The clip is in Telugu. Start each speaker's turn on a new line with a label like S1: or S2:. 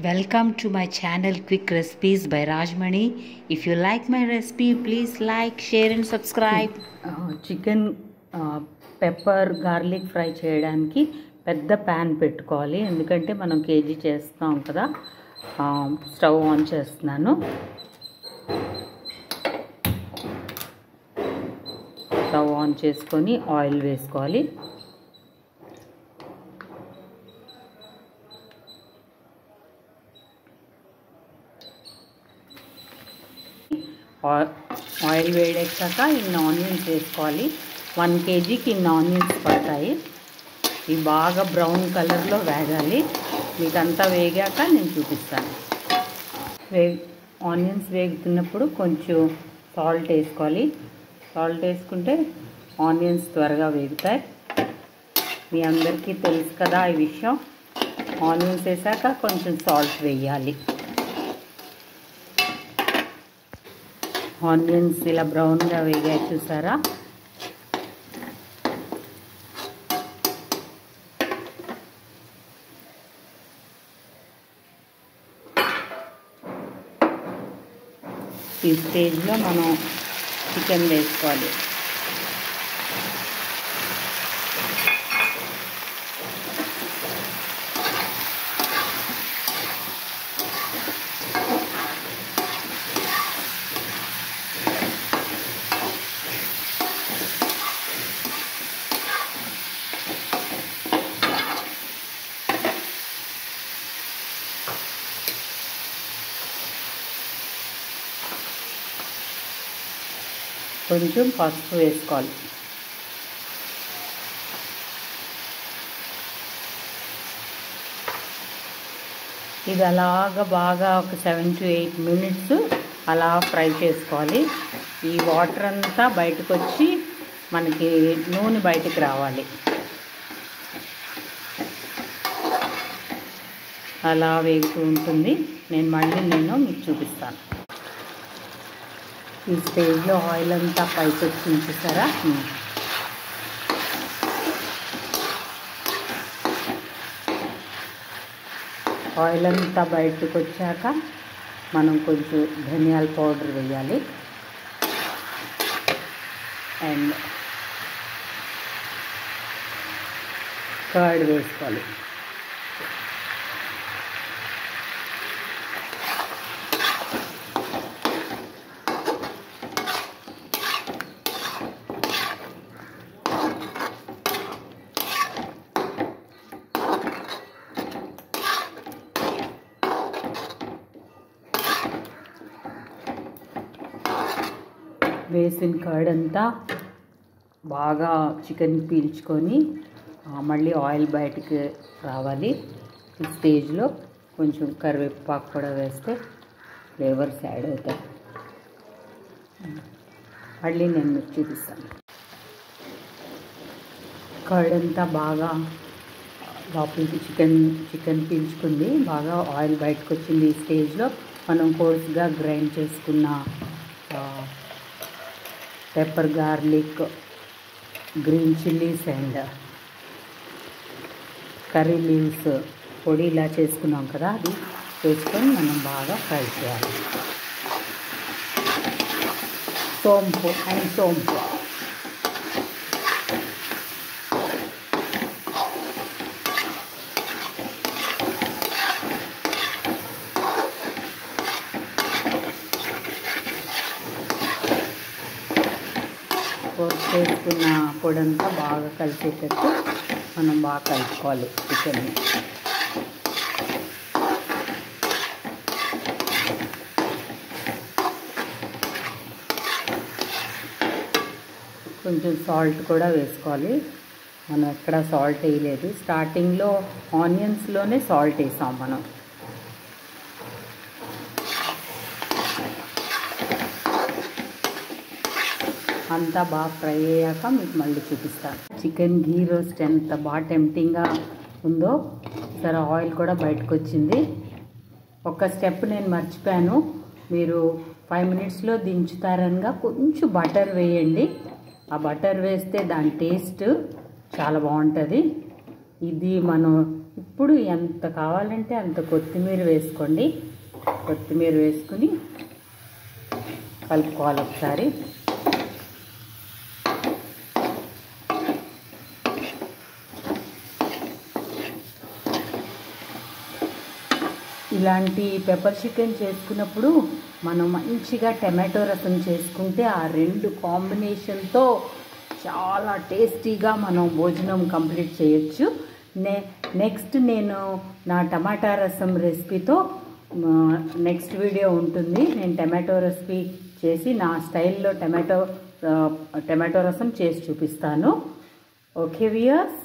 S1: Welcome to my channel Quick Recipes by Rajmani. If you like my recipe, please like, share and subscribe.
S2: Chicken pepper garlic fry చేయడానికి పెద్ద ప్యాన్ పెట్టుకోవాలి. ఎందుకంటే మనం కేజీ చేస్తాం కదా. స్టవ్ ఆన్ చేస్తున్నాను. స్టవ్ ఆన్ చేసుకొని ఆయిల్ వేసుకోవాలి. ఆయిల్ వేడెక్కాక ఇన్ని ఆనియన్స్ వేసుకోవాలి. 1 కేజీకి ఇన్ని ఆనియన్స్ పడతాయి. ఇవి బాగా బ్రౌన్ కలర్లో వేగాలి. మీకంతా వేగాక నేను చూపిస్తాను. ఆనియన్స్ వేగుతున్నప్పుడు కొంచెం సాల్ట్ వేసుకోవాలి. సాల్ట్ వేసుకుంటే ఆనియన్స్ త్వరగా వేగుతాయి. మీ అందరికీ తెలుసు కదా ఈ విషయం. ఆనియన్స్ వేసాక కొంచెం సాల్ట్ వేయాలి. ఆనియన్స్ ఇలా బ్రౌన్గా వేగాయి చూసారా. ఈ స్టేజ్లో మనం చికెన్ వేసుకోవాలి. కొంచెం పసుపు వేసుకోవాలి. ఇది అలాగా బాగా ఒక 7 to 8 minutes అలా ఫ్రై చేసుకోవాలి. ఈ వాటర్ అంతా బయటకు వచ్చి మనకి నూనె బయటికి రావాలి. అలా వేగుతూ ఉంటుంది. నేను మీకు చూపిస్తాను. ఈ స్టేజ్లో ఆయిల్ అంతా పైకి వచ్చి చూసారా. ఆయిల్ అంతా బయటకు వచ్చాక మనం కొంచెం ధనియాల పౌడర్ వేయాలి. అండ్ కర్డ్ వేసుకోవాలి. వేసిన కర్డ్ అంతా బాగా చికెన్ పీల్చుకొని మళ్ళీ ఆయిల్ బయటికి రావాలి. ఈ స్టేజ్లో కొంచెం కరివేపాకు కూడా వేస్తే ఫ్లేవర్స్ యాడ్ అవుతాయి. మళ్ళీ నేను మీకు చూపిస్తాను. కర్డ్ అంతా బాగా లోపలికి చికెన్ పీల్చుకుంది. బాగా ఆయిల్ బయటకు వచ్చింది. ఈ స్టేజ్లో మనం కోర్స్గా గ్రైండ్ చేసుకున్న pepper garlic, green chillies and curry leaves పొడి ఇలా చేసుకున్నాం కదా, అది వేసుకొని మనం బాగా ఫ్రై చేయాలి. సోంపు చేసుకున్న పొడంతా బాగా కలిసేటట్టు మనం బాగా కలుపుకోవాలి చికెన్ని. కొంచెం సాల్ట్ కూడా వేసుకోవాలి. మనం ఎక్కడ సాల్ట్ వేయలేదు. స్టార్టింగ్లో ఆనియన్స్లోనే సాల్ట్ వేసాం మనం. అంతా బాగా ఫ్రై అయ్యాక మీకు మళ్ళీ చూపిస్తాను. చికెన్ ఘీ రోస్ట్ ఎంత బాగా టెంప్టింగ్గా ఉందో సరే. ఆయిల్ కూడా బయటకు వచ్చింది. ఒక స్టెప్ నేను మర్చిపోయాను. మీరు 5 minutesలో దించుతారనగా కొంచెం బటర్ వేయండి. ఆ బటర్ వేస్తే దాని టేస్ట్ చాలా బాగుంటుంది. ఇది మనం ఇప్పుడు ఎంత కావాలంటే అంత కొత్తిమీర వేసుకోండి. కొత్తిమీర వేసుకుని కలుపుకోవాలి ఒకసారి. ఇలాంటి పెప్పర్ చికెన్ చేసుకున్నప్పుడు మనం మంచిగా టమాటో రసం చేసుకుంటే ఆ రెండు కాంబినేషన్తో చాలా టేస్టీగా మనం భోజనం కంప్లీట్ చేయొచ్చు. నెక్స్ట్ నేను నా టమాటా రసం రెసిపీతో నెక్స్ట్ వీడియో ఉంటుంది. నేను టమాటో రెసిపీ చేసి నా స్టైల్లో టమాటో రసం చేసి చూపిస్తాను. Okay viewers.